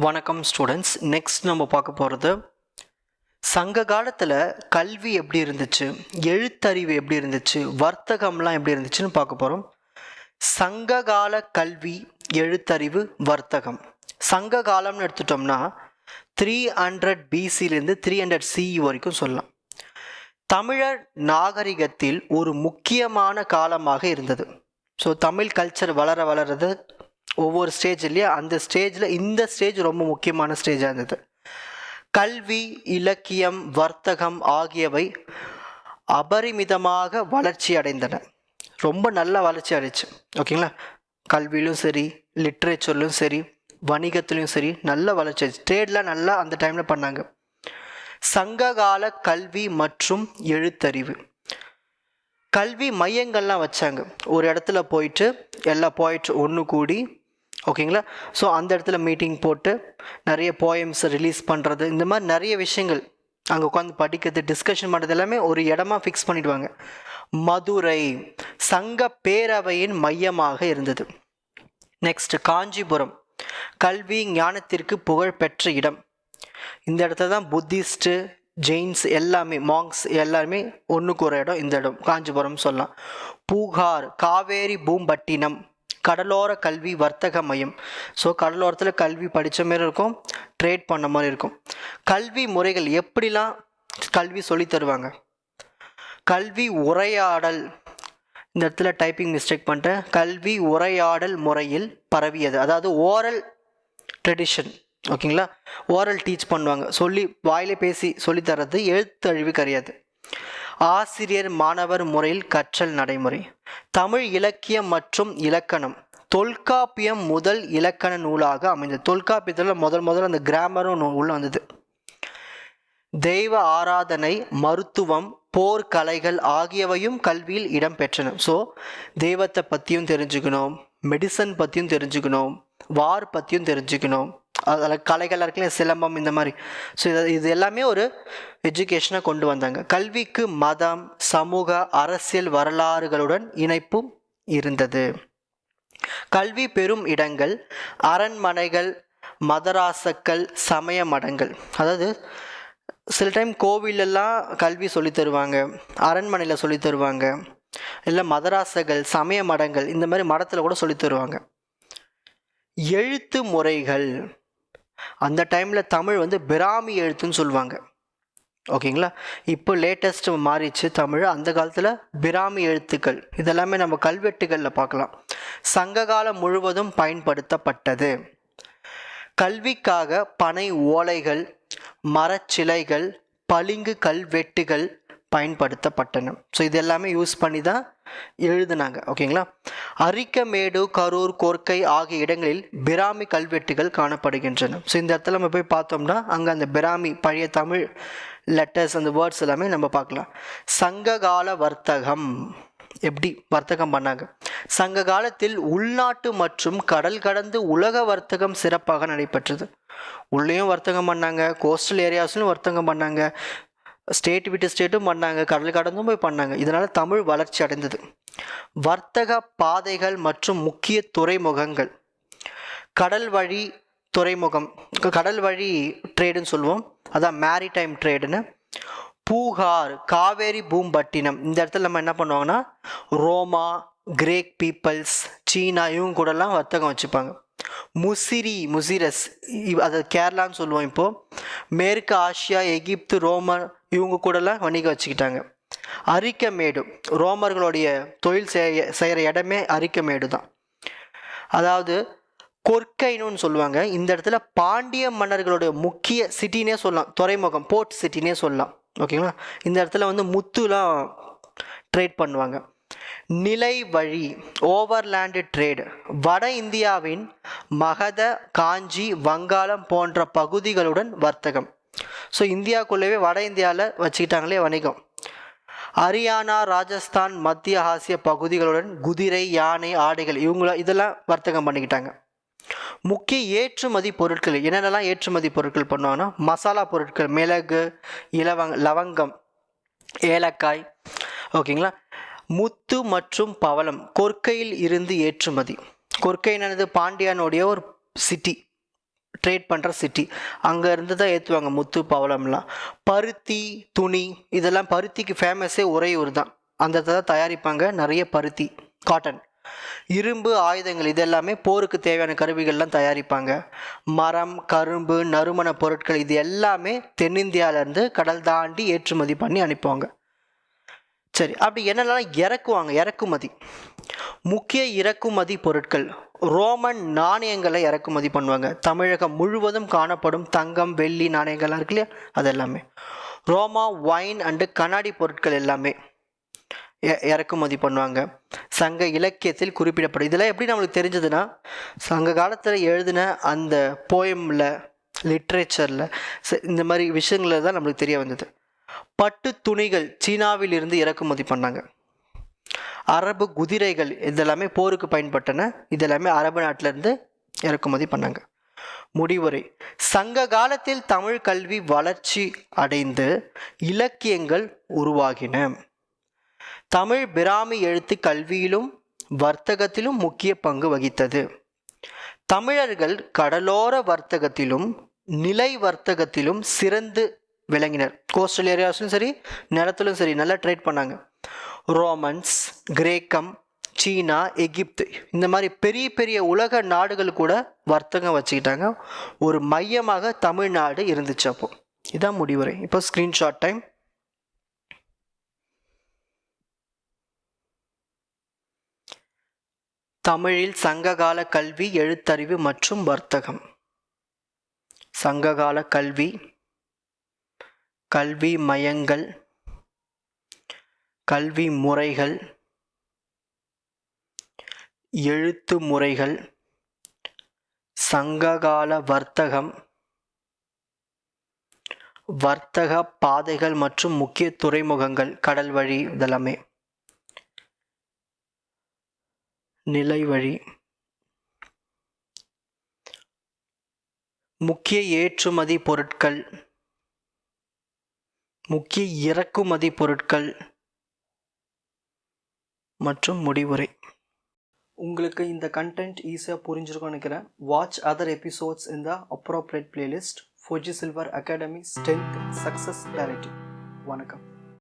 வணக்கம் students. Next நம்ம பார்க்க போகிறது சங்க காலத்தில் கல்வி எப்படி இருந்துச்சு, எழுத்தறிவு எப்படி இருந்துச்சு, வர்த்தகம்லாம் எப்படி இருந்துச்சுன்னு பார்க்க போகிறோம். சங்ககால கல்வி, எழுத்தறிவு, வர்த்தகம். சங்க காலம்னு எடுத்துட்டோம்னா 300 பிசிலேருந்து 300 சிஇ வரைக்கும் சொல்லலாம். தமிழர் நாகரிகத்தில் ஒரு முக்கியமான காலமாக இருந்தது. ஸோ தமிழ் கல்ச்சர் வளர வளர்றது ஒவ்வொரு ஸ்டேஜ் இல்லையா, அந்த ஸ்டேஜில் இந்த ஸ்டேஜ் ரொம்ப முக்கியமான ஸ்டேஜாக இருந்தது. கல்வி, இலக்கியம், வர்த்தகம் ஆகியவை அபரிமிதமாக வளர்ச்சி அடைந்தன. ரொம்ப நல்ல வளர்ச்சி அடைச்சு. ஓகேங்களா, கல்வியிலும் சரி, லிட்ரேச்சர்லையும் சரி, வணிகத்துலையும் சரி நல்ல வளர்ச்சி ஆச்சு. ட்ரேட்லாம் நல்லா அந்த டைமில் பண்ணாங்க. சங்ககால கல்வி மற்றும் எழுத்தறிவு. கல்வி மையங்கள்லாம் வச்சாங்க. ஒரு இடத்துல போயிட்டு எல்லா போயிட்டு ஒன்று கூடி, ஓகேங்களா, ஸோ அந்த இடத்துல மீட்டிங் போட்டு நிறைய போயம்ஸ் ரிலீஸ் பண்ணுறது, இந்த மாதிரி நிறைய விஷயங்கள் அங்கே உட்காந்து படிக்கிறது, டிஸ்கஷன் பண்ணுறது எல்லாமே ஒரு இடமா ஃபிக்ஸ் பண்ணிடுவாங்க. மதுரை சங்க பேரவையின் மையமாக இருந்தது. நெக்ஸ்ட் காஞ்சிபுரம் கல்வி ஞானத்திற்கு புகழ் பெற்ற இடம். இந்த இடத்துல தான் புத்திஸ்ட்டு, ஜெயின்ஸ் எல்லாமே, மாங்ஸ் எல்லாருமே ஒன்றுக்கு ஒரு இடம். இந்த இடம் காஞ்சிபுரம் சொல்லலாம். பூகார் காவேரி பூம்பட்டினம் கடலோர கல்வி வர்த்தக மையம். ஸோ கடலோரத்தில் கல்வி படித்த மாரி இருக்கும், ட்ரேட் பண்ண மாதிரி இருக்கும். கல்வி முறைகள் எப்படிலாம் கல்வி சொல்லி தருவாங்க. கல்வி உரையாடல், இந்த இடத்துல டைப்பிங் மிஸ்டேக் பண்ணிட்டேன். கல்வி உரையாடல் முறையில் பரவியது, அதாவது ஓரல் ட்ரெடிஷன். ஓகேங்களா, ஓரல் டீச் பண்ணுவாங்க, சொல்லி வாயிலே பேசி சொல்லித்தரது எழுத்தழிவு கிடையாது. ஆசிரியர் மாணவர் முறையில் கற்றல் நடைமுறை. தமிழ் இலக்கியம் மற்றும் இலக்கணம். தொல்காப்பியம் முதல் இலக்கண நூலாக அமைந்தது. தொல்காப்பியத்தில் முதல் அந்த கிராமரும் உள்ள வந்தது. தெய்வ ஆராதனை, மருத்துவம், போர்க்கலைகள் ஆகியவையும் கல்வியில் இடம்பெற்றன. ஸோ தெய்வத்தை பற்றியும் தெரிஞ்சுக்கணும், மெடிசன் பற்றியும் தெரிஞ்சுக்கணும், வார் பற்றியும் தெரிஞ்சுக்கணும், அதில் கலைகள் இருக்குல்ல, சிலம்பம், இந்த மாதிரி. ஸோ இது எல்லாமே ஒரு எஜுகேஷனாக கொண்டு வந்தாங்க. கல்விக்கு மதம், சமூக, அரசியல் வரலாறுகளுடன் இணைப்பும் இருந்தது. கல்வி பெறும் இடங்கள் அரண்மனைகள், மதராசக்கள், சமய மடங்கள். அதாவது சில டைம் கோவிலெல்லாம் கல்வி சொல்லி தருவாங்க, அரண்மனையில் சொல்லி தருவாங்க, இல்லை மதராசகள், சமய மடங்கள், இந்த மாதிரி மடத்தில் கூட சொல்லி தருவாங்க. எழுத்து முறைகள். அந்த டைமில் தமிழ் பிராமி எழுத்துன்னு சொல்லுவாங்க. ஓகேங்களா, இப்போ லேட்டஸ்ட் மாறிச்சு தமிழ். அந்த காலத்தில் பிராமி எழுத்துக்கள் இதெல்லாமே நம்ம கல்வெட்டுகளில் பார்க்கலாம். சங்ககாலம் முழுவதும் பயன்படுத்தப்பட்டது. கல்விக்காக பனை ஓலைகள், மரச்சிலைகள், பளிங்கு கல்வெட்டுகள் பயன்படுத்தப்பட்டன. ஸோ இது எல்லாமே யூஸ் பண்ணி தான் எழுதுனாங்க. ஓகேங்களா, அரிக்கமேடு, கரூர், கொர்க்கை ஆகிய இடங்களில் பிராமி கல்வெட்டுகள் காணப்படுகின்றன. ஸோ இந்த இடத்துல நம்ம போய் பார்த்தோம்னா அங்கே அந்த பிராமி பழைய தமிழ் லெட்டர்ஸ், அந்த வேர்ட்ஸ் எல்லாமே நம்ம பார்க்கலாம். சங்ககால வர்த்தகம். எப்படி வர்த்தகம் பண்ணாங்க. சங்க காலத்தில் உள்நாட்டு மற்றும் கடல் கடந்து உலக வர்த்தகம் சிறப்பாக நடைபெற்றது. உள்ளேயும் வர்த்தகம் பண்ணாங்க, கோஸ்டல் ஏரியாஸ்லையும் வர்த்தகம் பண்ணாங்க, ஸ்டேட் விட்டு ஸ்டேட்டும் பண்ணாங்க, கடல் கடந்தும் போய் பண்ணாங்க. இதனால் தமிழ் வளர்ச்சி அடைந்தது. வர்த்தக பாதைகள் மற்றும் முக்கிய துறைமுகங்கள். கடல் வழி துறைமுகம், கடல் வழி ட்ரேடுன்னு சொல்லுவோம், அதான் மேரிடைம் ட்ரேடுன்னு. பூகார் காவேரி பூம்பட்டினம். இந்த இடத்துல நம்ம என்ன பண்ணுவாங்கன்னா ரோமா, கிரேக் பீப்பிள்ஸ், சீனா இவங்க கூடலாம் வர்த்தகம் வச்சுப்பாங்க. முசிரஸ், அது கேரளான்னு சொல்லுவோம். இப்போது மேற்கு ஆசியா, எகிப்து, ரோமர் இவங்க கூடலாம் வணிகம் வச்சுக்கிட்டாங்க. அரிக்கமேடு ரோமர்களுடைய தொழில் செய்கிற இடமே அரிக்கமேடு தான். அதாவது கொர்க்கைன்னு சொல்லுவாங்க. இந்த இடத்துல பாண்டிய மன்னர்களுடைய முக்கிய சிட்டினே சொல்லலாம், துறைமுகம், போர்ட் சிட்டினே சொல்லலாம். ஓகேங்களா, இந்த இடத்துல முத்துலாம் ட்ரேட் பண்ணுவாங்க. நிலை வழி ஓவர்லேண்டு ட்ரேடு. வட இந்தியாவின் மகத, காஞ்சி, வங்காளம் போன்ற பகுதிகளுடன் வர்த்தகம். ஸோ இந்தியாவுக்குள்ளேயே வட இந்தியாவில் வச்சுக்கிட்டாங்களே வணிகம். ஹரியானா, ராஜஸ்தான், மத்திய ஆசிய பகுதிகளுடன் குதிரை, யானை, ஆடைகள் இதெல்லாம் வர்த்தகம் பண்ணிக்கிட்டாங்க. முக்கிய ஏற்றுமதி பொருட்கள் என்னென்னலாம் ஏற்றுமதி பொருட்கள் பண்ணுவாங்கன்னா மசாலா பொருட்கள், மிளகு, லவங்கம், ஏலக்காய், ஓகேங்களா, முத்து மற்றும் பவளம் கொர்க்கையில் இருந்து ஏற்றுமதி. கொர்க்கைனது பாண்டியானுடைய ஒரு சிட்டி. ட்ரேட் பண்ணுற சிட்டி. அங்கே இருந்து தான் ஏற்றுவாங்க முத்து பவளம்லாம். பருத்தி துணி இதெல்லாம், பருத்திக்கு ஃபேமஸே உறையூர் தான். அந்த இடத்துல தான் தயாரிப்பாங்க நிறைய பருத்தி, காட்டன். இரும்பு ஆயுதங்கள் இது எல்லாமே போருக்கு தேவையான கருவிகள்லாம் தயாரிப்பாங்க. மரம், கரும்பு, நறுமண பொருட்கள் இது எல்லாமே தென்னிந்தியாவிலேருந்து கடல் தாண்டி ஏற்றுமதி பண்ணி அனுப்புவாங்க. சரி, அப்படி என்னெல்லாம் இறக்குவாங்க? இறக்குமதி, முக்கிய இறக்குமதி பொருட்கள் ரோமன் நாணயங்களை இறக்குமதி பண்ணுவாங்க. தமிழகம் முழுவதும் காணப்படும் தங்கம், வெள்ளி நாணயங்கள்லாம் இருக்கு இல்லையா, அது எல்லாமே. ரோமா வைன் அண்டு கண்ணாடி பொருட்கள் எல்லாமே இறக்குமதி பண்ணுவாங்க. சங்க இலக்கியத்தில் குறிப்பிடப்படும். இதெல்லாம் எப்படி நம்மளுக்கு தெரிஞ்சதுன்னா, சங்க காலத்தில் எழுதின அந்த போயமில், லிட்ரேச்சரில், இந்த மாதிரி விஷயங்களில் தான் நம்மளுக்கு தெரிய வந்தது. பட்டு துணிகள் சீனாவில் இருந்து இறக்குமதி பண்ணாங்க. அரபு குதிரைகள் இதெல்லாமே போருக்கு பயன்பட்டன. இதெல்லாமே அரபு நாட்டிலேருந்து இறக்குமதி பண்ணாங்க. முடிவுரை: சங்க காலத்தில் தமிழ் கல்வி வளர்ச்சி அடைந்து இலக்கியங்கள் உருவாகின. தமிழ் பிராமி எழுத்து கல்வியிலும் வர்த்தகத்திலும் முக்கிய பங்கு வகித்தது. தமிழர்கள் கடலோர வர்த்தகத்திலும் நிலை வர்த்தகத்திலும் சிறந்து விளங்கினர். கோஸ்டல் ஏரியாஸும் சரி, நிலத்திலும் சரி, நல்லா ட்ரேட் பண்ணாங்க. ரோமன்ஸ், கிரேக்கம், சீனா, எகிப்து இந்த மாதிரி பெரிய பெரிய உலக நாடுகள் கூட வர்த்தகம் வச்சுக்கிட்டாங்க. ஒரு மையமாக தமிழ்நாடு இருந்துச்சு அப்போ. இதான் முடிவுரை. இப்போ ஸ்க்ரீன்ஷாட் டைம். தமிழில் சங்ககால கல்வி, எழுத்தறிவு மற்றும் வர்த்தகம். சங்ககால கல்வி, கல்வி மையங்கள், கல்வி முறைகள், எழுத்து முறைகள், சங்ககால வர்த்தகம், வர்த்தக பாதைகள் மற்றும் முக்கிய துறைமுகங்கள், கடல் வழி இதெல்லாமே, நிலை வழி, முக்கிய ஏற்றுமதி பொருட்கள், முக்கிய இறக்குமதி பொருட்கள் மற்றும் முடிவுரை. உங்களுக்கு இந்த கண்டென்ட் ஈஸியாக புரிஞ்சிருக்கும்னு நினைக்கிறேன். வாட்ச் அதர் எபிசோட்ஸ் இன் த appropriate playlist. Fuji silver academy strength success directive. வணக்கம்.